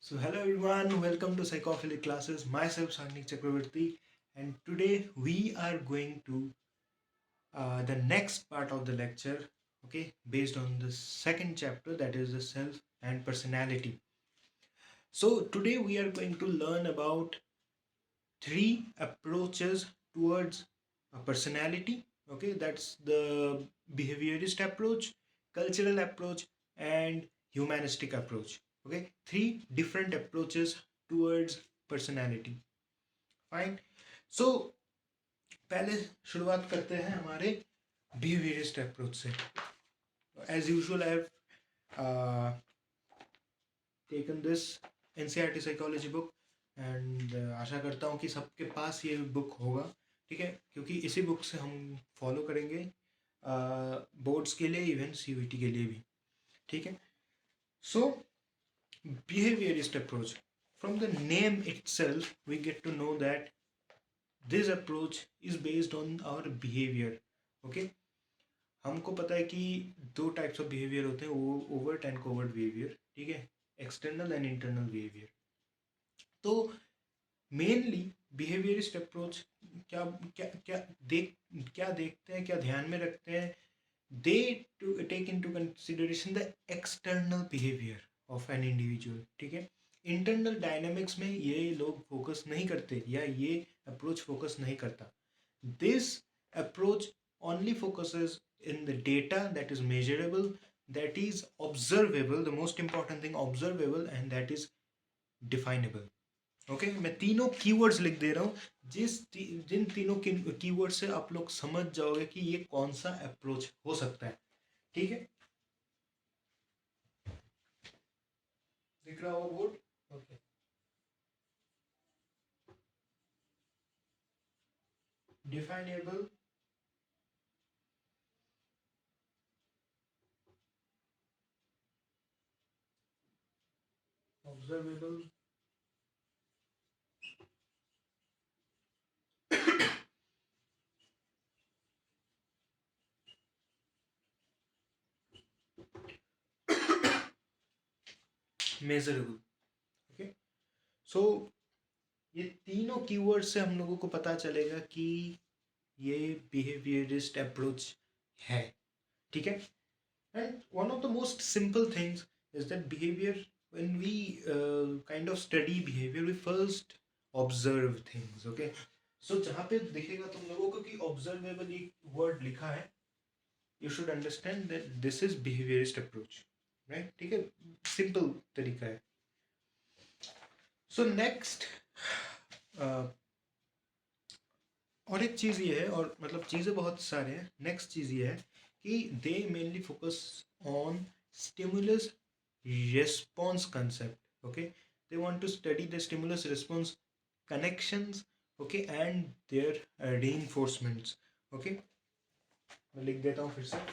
So hello everyone, welcome to Psychophilic classes. Myself Sagnik Chakravarti, and today we are going to the next part of the lecture. Okay, based on the second chapter, that is the self and personality. So today we are going to learn about three approaches towards a personality. Okay, that's the behaviorist approach, cultural approach, and humanistic approach. Okay, three different approaches towards personality. Fine so पहले शुरुआत करते हैं हमारे behaviourist approach से. As usual I have taken this NCERT psychology book and आशा करता हूँ कि सबके पास ये बुक होगा. ठीक है, क्योंकि इसी बुक से हम फॉलो करेंगे बोर्ड्स के लिए, इवन सीयूईटी के लिए भी. ठीक है, सो behaviorist approach, from the name itself we get to know that this approach is based on our behavior. Okay, हमको पता है कि दो टाइप्स ऑफ बिहेवियर होते हैं, वो ओवर्ट एंड कोवर्ट बिहेवियर. ठीक है, एक्सटर्नल एंड इंटरनल बिहेवियर. तो मेनली बिहेवियरिस्ट अप्रोच क्या क्या क्या क्या देखते हैं, क्या ध्यान में रखते हैं. They to take into consideration the external behaviour of an individual. ठीक है, इंटरनल डायनामिक्स में ये लोग फोकस नहीं करते, या ये अप्रोच फोकस नहीं करता. This approach only focuses in the data that is measurable, that is observable, the most important thing, observable, and that is definable. Okay मैं तीनों कीवर्ड्स लिख दे रहा हूँ. जिन तीनों कीवर्ड से आप लोग समझ जाओगे कि ये कौन सा अप्रोच हो सकता है. ठीक है, दिख रहा होगा board. Okay, definable, observable, measurable. Okay, so ये तीनों कीवर्ड से हम लोगों को पता चलेगा कि ये बिहेवियरिस्ट अप्रोच है. ठीक है, and one of the most simple things is that behavior, when we kind of study behavior, we first observe things. Okay, so जहाँ पे दिखेगा तुम लोगों को कि observable एक word लिखा है, you should understand that this is behaviorist approach, right? ठीक है, simple तरीका है. So next और एक चीज़ ये है, और मतलब चीज़ें बहुत सारे हैं. नेक्स्ट चीज़ ये है कि दे mainly focus on stimulus response concept. Okay, they want to study the stimulus response connections. Okay, and their reinforcements. Okay, मैं लिख देता हूँ फिर से.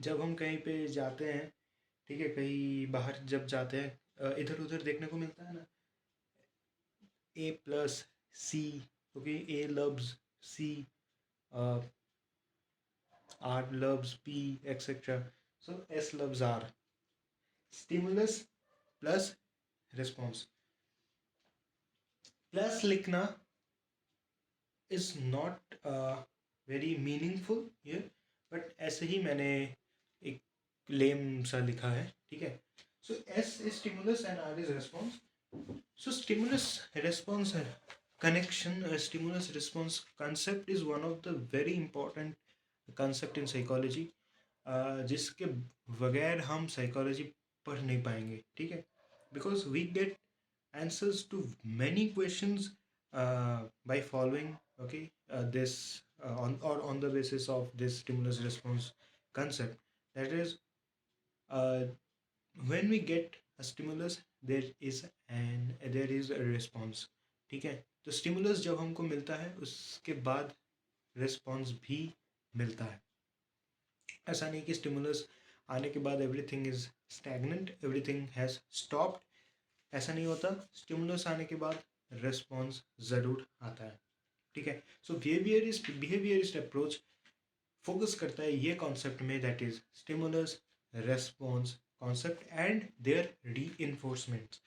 जब हम कहीं पे जाते हैं, ठीक है, कहीं बाहर जब जाते हैं, इधर उधर देखने को मिलता है ना, ए प्लस सी. ओके, ए लव्स सी, R loves P, etc. So S loves R. Stimulus plus response. Plus लिखना is not very meaningful here, but ऐसे ही मैंने एक लेम सा लिखा है. ठीक है, so S is stimulus and R is response. So stimulus response connection, stimulus response concept is one of the very important concept in psychology, जिसके बगैर हम साइकोलॉजी पढ़ नहीं पाएंगे. ठीक है, because we get answers to many questions by following, okay, this on the basis of this stimulus response concept. That is, uh, when we get a stimulus, there is a response. ठीक है, तो stimulus जब हमको मिलता है उसके बाद response भी मिलता है। ऐसा नहीं कि स्टिमुलस आने के बाद everything is stagnant, everything has stopped, ऐसा नहीं होता। स्टिमुलस आने के बाद रिस्पॉन्स ज़रूर आता है। ठीक है, सो बिहेवियरिस्ट अप्रोच फोकस करता है ये कॉन्सेप्ट में, that is stimulus response concept and their reinforcements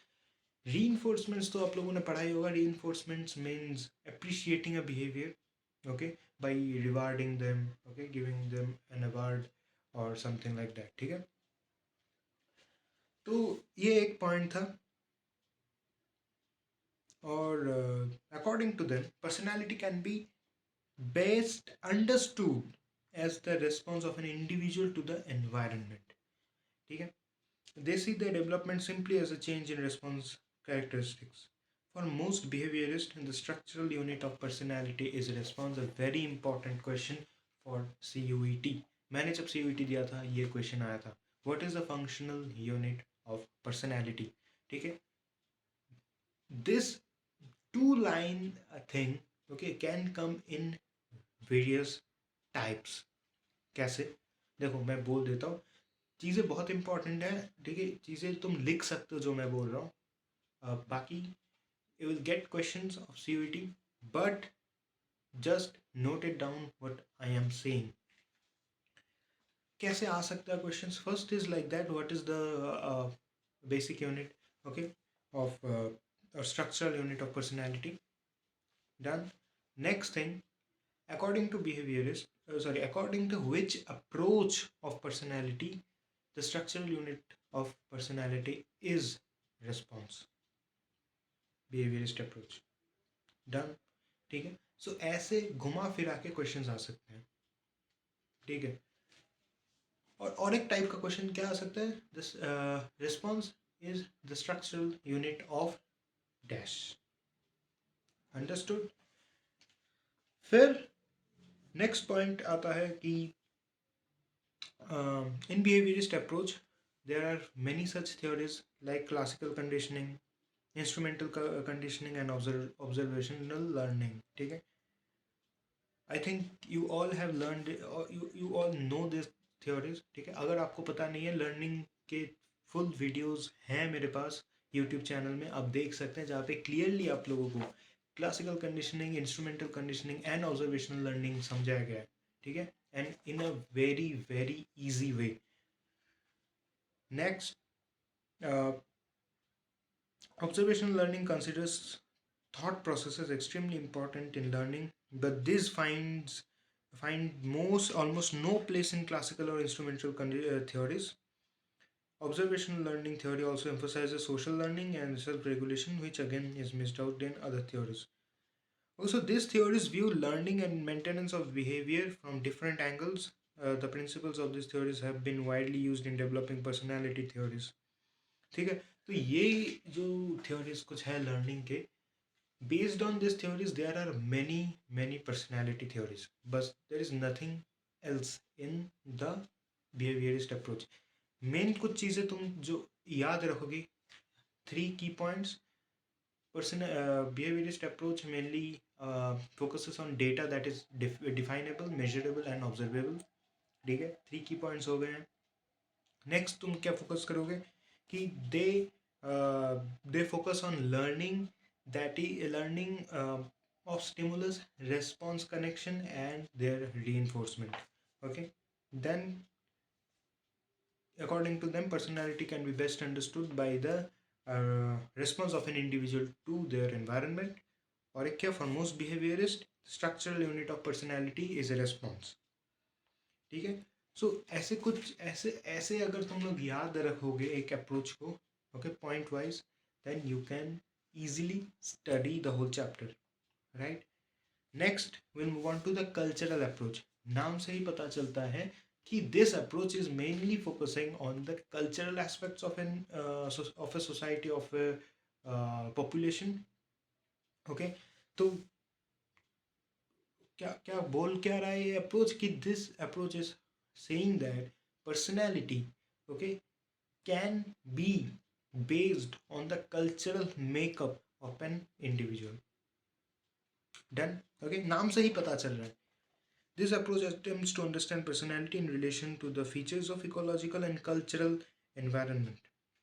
तो आप लोगों ने पढ़ा ही होगा। Reinforcements means appreciating a behaviour, okay, by rewarding them, okay, giving them an award और समथिंग लाइक दैट। ठीक है, तो ये एक पॉइंट था। और according to them personality can be best understood as the response of an individual to the environment. ठीक है, they see the development simply as a change in response characteristics. For most behaviorists, the structural unit of personality is response, a very important question for CUET. मैंने जब CUET दिया था ये question आया था, what is the functional unit of personality? ठीक है, this two line thing, okay, can come in various types. कैसे, देखो मैं बोल देता हूँ, चीज़ें बहुत इंपॉर्टेंट है। ठीक है, चीज़ें तुम लिख सकते हो जो मैं बोल रहा हूँ, बाकी you will get questions of CUET, but just note it down what I am saying. कैसे आ सकता है questions? First is like that, what is the basic unit, okay, of structural unit of personality? Done. Next thing, according to behaviorist, according to which approach of personality the structural unit of personality is response, behaviorist approach। Done. ठीक है, सो ऐसे घुमा फिरा के question आ सकते हैं। ठीक है, और एक टाइप का क्वेश्चन क्या आ सकता है? This response is the structural unit of dash. Understood. फिर नेक्स्ट पॉइंट आता है कि in behaviorist approach there are many such theories like classical conditioning, instrumental conditioning and observational learning। ठीक है, I think you all have learned you all know this theories। ठीक है, अगर आपको पता नहीं है, लर्निंग के फुल वीडियोस हैं मेरे पास यूट्यूब चैनल में, आप देख सकते हैं, जहाँ पे क्लियरली आप लोगों को classical conditioning, instrumental conditioning and observational learning समझाया गया है। ठीक है, and in a very very easy way. Next, uh, observational learning considers thought processes extremely important in learning, but this find most almost no place in classical or instrumental theories. Observational learning theory also emphasizes social learning and self-regulation, which again is missed out in other theories. Also, these theories view learning and maintenance of behavior from different angles. The principles of these theories have been widely used in developing personality theories। ठीक है, तो ये जो theories कुछ है learning के, based on this theories there are many many personality theories, बस there is nothing else in the behaviourist approach. Main कुछ चीज़ें तुम जो याद रखोगे, 3 key points। Person behaviourist approach mainly focuses on data that is definable, measurable and observable. ठीक है, 3 key points हो गए हैं। नेक्स्ट तुम क्या फोकस करोगे कि they focus on learning, that is learning of stimulus response connection and their reinforcement। Okay, then according to them personality can be best understood by the response of an individual to their environment। और एक क्या, for most behaviorist structural unit of personality is a response। ठीक है, सो ऐसे कुछ ऐसे ऐसे अगर तुम लोग याद रखोगे एक अप्रोच को, okay, point wise, then you can easily study the whole chapter, right? Next we'll move on to the cultural approach। नाम से ही पता चलता है कि this approach is mainly focusing on the cultural aspects of a society, of a population। okay, तो क्या क्या बोल क्या रहा है ये अप्रोच कि this approach is saying that personality, okay, can be based on the cultural makeup of an individual। Done. Okay, नाम से ही पता चल रहा है. This approach attempts to understand personality in relation to the features of ecological and cultural environment.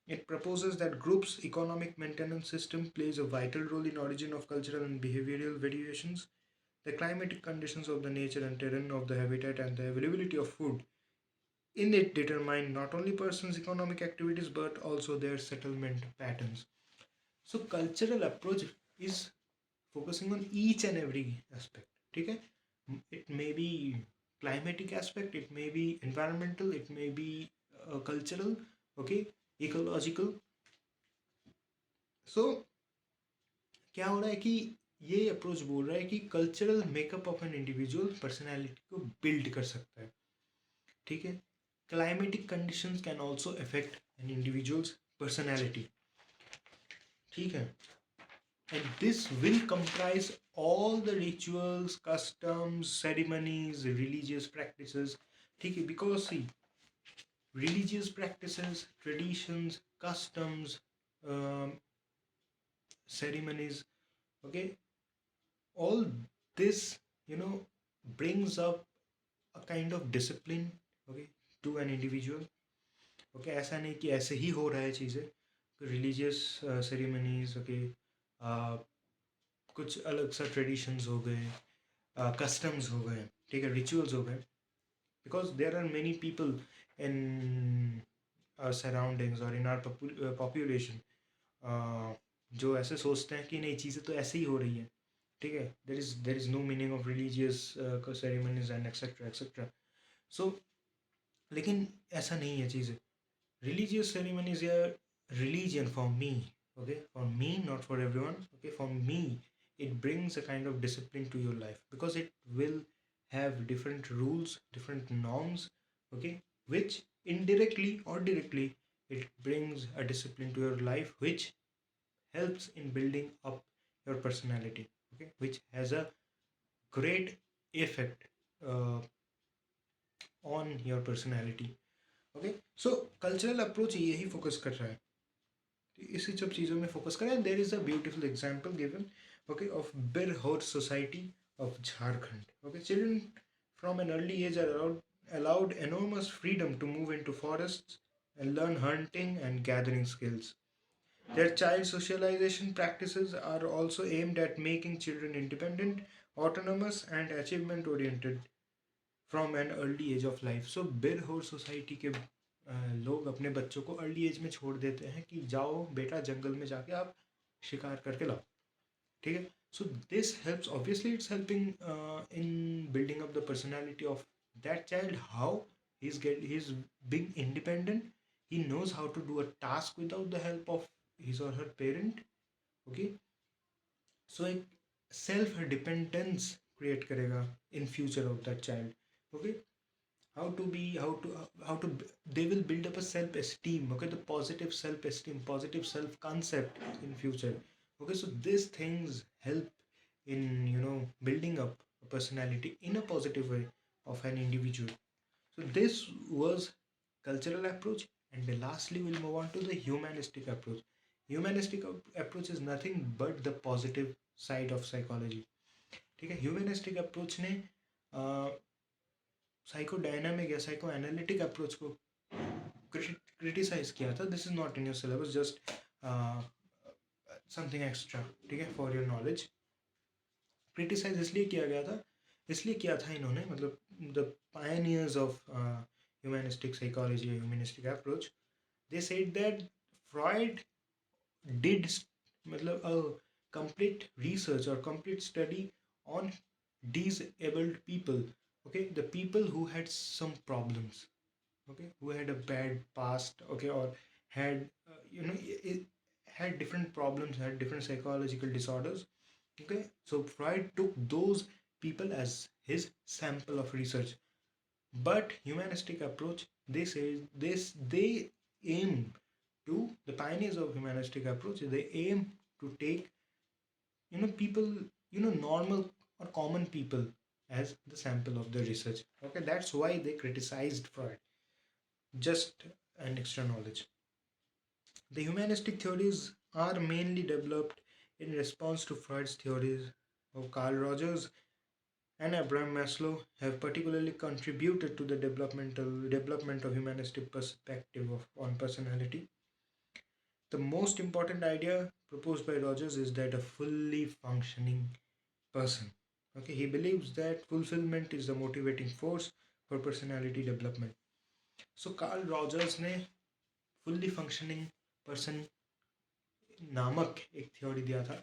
It proposes that groups' economic maintenance system plays a vital role in origin of cultural and behavioral variations. The climatic conditions of the nature and terrain of the habitat and the availability of food in it determine not only persons' economic activities but also their settlement patterns. So cultural approach is focusing on each and every aspect. ठीक है, it may be climatic aspect, it may be environmental, it may be cultural, okay, ecological. So क्या हो रहा है कि ये approach बोल रहा है कि cultural makeup of an individual personality को बिल्ड कर सकता है. ठीक है, climatic conditions can also affect an individual's personality. ठीक है, and this will comprise all the rituals, customs, ceremonies, religious practices. ठीक है, because see, religious practices, traditions, customs, um, ceremonies, okay, all this, brings up a kind of discipline, okay, to an individual. Okay, ऐसा नहीं कि ऐसे ही हो रहा है चीज़ें. रिलीजियस सेरेमनीज, ओके, कुछ अलग सा ट्रेडिशंस हो गए, customs हो गए, ठीक है, रिचुअल्स हो गए. Because there are many people in our surroundings or in our population, जो ऐसे सोचते हैं कि नहीं, चीज़ें तो ऐसे ही हो रही हैं. ठीक है, there is no meaning of religious ceremonies and etcetera etcetera. So लेकिन ऐसा नहीं है चीज़ें. Religious ceremonies are religion for me, okay, for me, not for everyone. Okay, for me it brings a kind of discipline to your life because it will have different rules, different norms, okay, which indirectly or directly it brings a discipline to your life which helps in building up your personality, okay, which has a great effect uh, on your personality. Okay, so cultural approach यही focus कर रहा है, इसी सब चीज़ों में focus करें. There is a beautiful example given, okay, of Birhor society of Jharkhand. Okay, children from an early age are allowed enormous freedom to move into forests and learn hunting and gathering skills. Their child socialization practices are also aimed at making children independent, autonomous, and achievement oriented from an early age of life. So Birhor society के लोग अपने बच्चों को early as में छोड़ देते हैं कि जाओ बेटा जंगल में जाके आप शिकार करके लाओ. ठीक है, so this helps, obviously it's helping in building up the personality of that child. How he is being independent, he knows how to do a task without the help of his or her parent. Okay, सो एक self dependence create करेगा in future of that child. Okay, how to be how to they will build up a self esteem, okay, the positive self esteem, positive self concept in future. Okay, so these things help in building up a personality in a positive way of an individual. So this was cultural approach, and then lastly we'll move on to the humanistic approach. Humanistic approach is nothing but the positive side of psychology. ठीक है, humanistic approach ने psycho dynamic या psycho analytic approach को criticise किया था. This is not in your syllabus, just something extra, ठीक है, for your knowledge. Criticise इसलिए किया था इन्होंने, मतलब the pioneers of humanistic psychology, humanistic approach, they said that Freud did मतलब complete research or complete study on disabled people, okay, the people who had some problems, okay, who had a bad past, okay, or had had different problems, had different psychological disorders. Okay, so Freud took those people as his sample of research. But humanistic approach, they say this, they aim to, the pioneers of humanistic approach, they aim to take people, normal or common people as the sample of the research. Okay, that's why they criticized Freud. Just an extra knowledge. The humanistic theories are mainly developed in response to Freud's theories Carl Rogers and Abraham Maslow have particularly contributed to the development of humanistic perspective on personality. The most important idea proposed by Rogers is that a fully functioning person. Okay, he believes that fulfillment is the motivating force for personality development. So Carl Rogers ने fully functioning person नामक एक theory दिया था,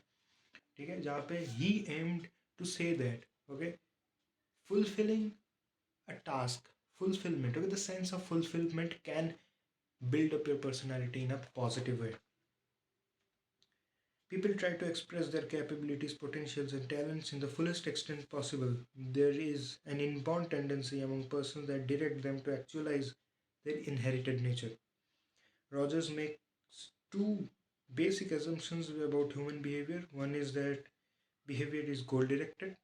ठीक है, जहाँ पे ही aimed to say that okay fulfilling a task, fulfillment, okay, the sense of fulfillment can build up your personality in a positive way. People try to express their capabilities, potentials, and talents in the fullest extent possible. There is an inborn tendency among persons that direct them to actualize their inherited nature. Rogers makes two basic assumptions about human behavior. One is that behavior is goal directed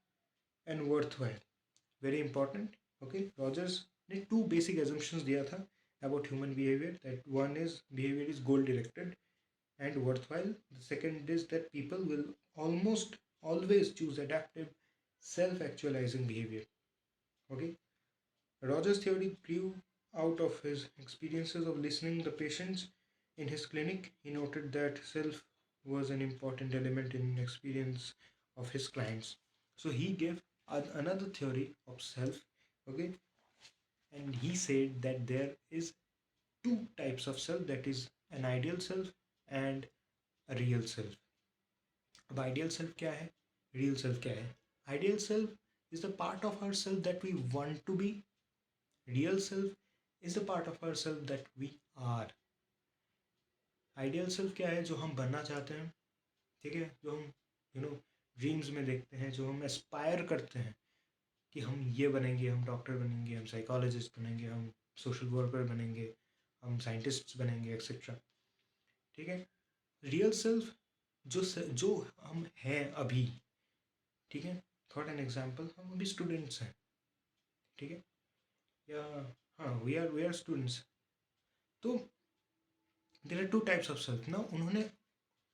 and worthwhile. Very important. Okay, Rogers ने two basic assumptions दिया था about human behavior. That one is behavior is goal directed and worthwhile. The second is that people will almost always choose adaptive, self actualizing behavior. Okay, Rogers' theory grew out of his experiences of listening to the patients in his clinic. He noted that self was an important element in experience of his clients. So he gave another theory of self. Okay, and he said that there is two types of self, that is an ideal self and a real self. अब ideal self क्या है, real self क्या है? Ideal self is the part of ourself that we want to be. Real self is the part of ourself that we are. Ideal self क्या है? जो हम बनना चाहते हैं, ठीक है, जो हम ड्रीम्स में देखते हैं, जो हम एस्पायर करते हैं कि हम ये बनेंगे, हम डॉक्टर बनेंगे, हम साइकोलॉजिस्ट बनेंगे, हम सोशल वर्कर बनेंगे, हम साइंटिस्ट बनेंगे, एक्सेट्रा. ठीक है. रियल सेल्फ जो हम हैं अभी, ठीक है, फॉर एन एग्जाम्पल हम अभी स्टूडेंट्स हैं, ठीक है, या हाँ वी आर स्टूडेंट्स. तो there are two types of self ना. उन्होंने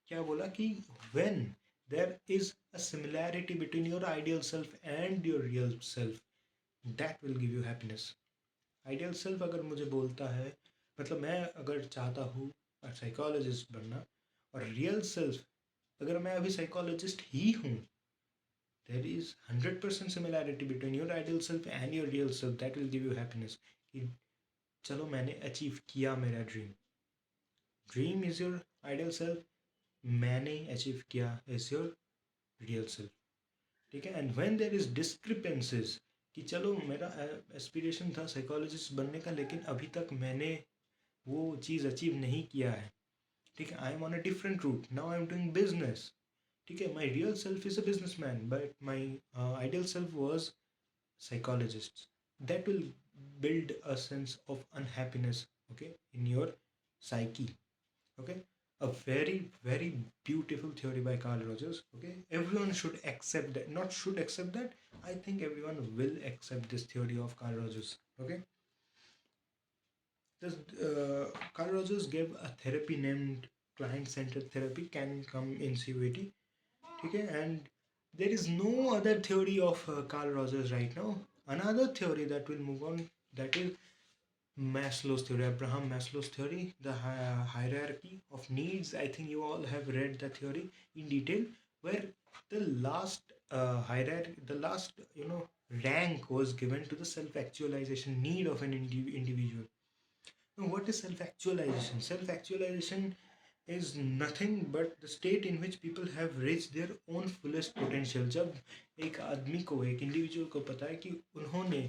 क्या बोला कि when there is a similarity between your ideal self and your real self, that will give you happiness. Ideal self अगर मुझे बोलता है, मतलब मैं अगर चाहता हूँ साइकोलॉजिस्ट बनना, और रियल सेल्फ अगर मैं अभी साइकोलॉजिस्ट ही हूँ, there is 100% similarity between your ideal self and your real self, that will give you happiness. कि चलो मैंने अचीव किया मेरा dream. Dream is your ideal self, मैंने अचीव किया इज योर रियल सेल्फ. ठीक है. And when there is discrepancies कि चलो मेरा एस्पिरेशन था साइकोलॉजिस्ट बनने का, लेकिन अभी तक मैंने वो चीज़ अचीव नहीं किया है. ठीक है. I am on a different route, now I am doing business. ठीक है. My real self is a businessman, but my ideal self was psychologist. That will build a sense of unhappiness, okay, in your psyche. Okay, a very very beautiful theory by Carl Rogers. Okay, everyone should accept that, not should accept that, I think everyone will accept this theory of Carl Rogers. Okay, this Carl Rogers gave a therapy named client centered therapy, can come in CUET. Okay, and there is no other theory of Carl Rogers right now. Another theory that will move on, that is Maslow's theory, Abraham Maslow's theory, the hierarchy of needs. I think you all have read the theory in detail, where the last hierarchy, the last rank was given to the self-actualization need of an individual. Now, what is self-actualization? Self-actualization is nothing but the state in which people have reached their own fullest potential. जब एक आदमी को, एक individual को पता है कि उन्होंने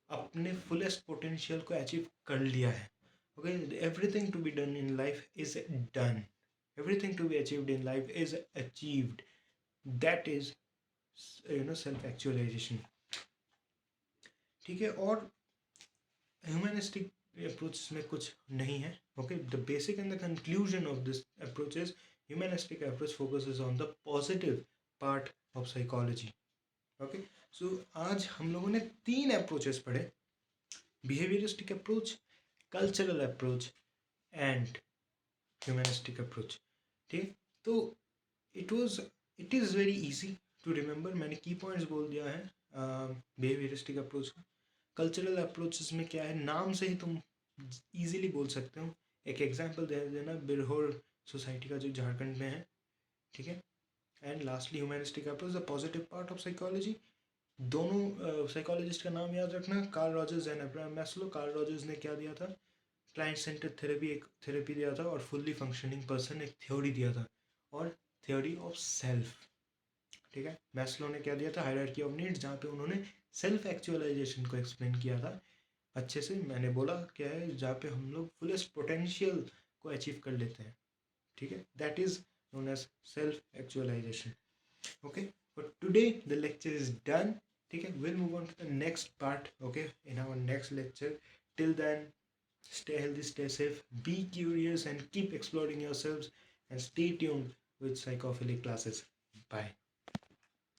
अपने फुलेस्ट पोटेंशियल को अचीव कर लिया है. Okay, everything to be done in life is done, everything to be achieved in life is achieved. That is self actualisation. ठीक है. और ह्यूमनिस्टिक अप्रोच में कुछ नहीं है. Okay, the basic and the conclusion of this approach is humanistic approach focuses on the positive part of psychology. Okay, so आज हम लोगों ने 3 अप्रोचेस पढ़े: behaviouristic approach, cultural approach and humanistic approach. ठीक. तो it is very easy to remember, मैंने key points बोल दिया है बिहेवियरिस्टिक अप्रोच का। कल्चरल अप्रोचेस में क्या है, नाम से ही तुम इजीली बोल सकते हो। एक एग्जांपल दे देना, बिरहोर सोसाइटी का जो झारखंड में है, ठीक है। And lastly humanistic approach, the positive part of psychology. दोनों साइकोलॉजिस्ट का नाम याद रखना, Karl Rogers and Abraham Maslow. Karl Rogers ने क्या दिया था, क्लाइंट सेंटर थेरेपी, एक थेरेपी दिया था, और फुल्ली फंक्शनिंग पर्सन एक थ्योरी दिया था, और थ्योरी ऑफ सेल्फ, ठीक है। मैस्लो ने क्या दिया था, हायरार्की ऑफ नीड्स, जहाँ पे उन्होंने सेल्फ एक्चुअलाइजेशन को एक्सप्लेन किया था अच्छे से। मैंने बोला क्या है, जहाँ पे हम लोग फुलेस्ट पोटेंशियल को अचीव कर लेते हैं, ठीक है, that is known as self actualisation. Okay, for today the lecture is done. Okay, we'll move on to the next part, okay, in our next lecture. Till then, stay healthy, stay safe, be curious, and keep exploring yourselves, and stay tuned with psychophilic classes. Bye.